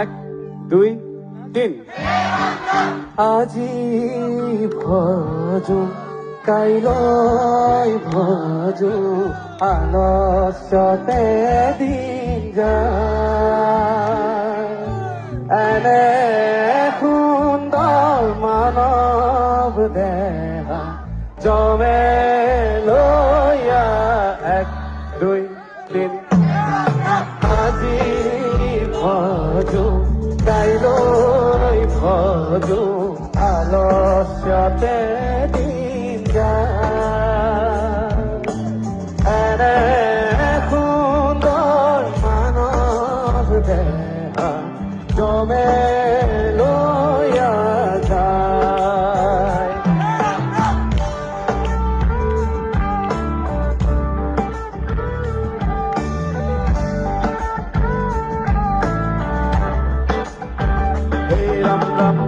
এক দুই তিন। আজি ভজো কাইলৈ ভজো আলস্যতে দিন যায়। এনে সুন্দৰ মানৱ দেহা জমে লয়া। এক দুই তিন। আজি ভজো কাইলৈ ভজো আলস্যতে দিন যায়। এনে সুন্দৰ মানৱ দেহা জমে লয়া যায়। হে ৰাম ৰাম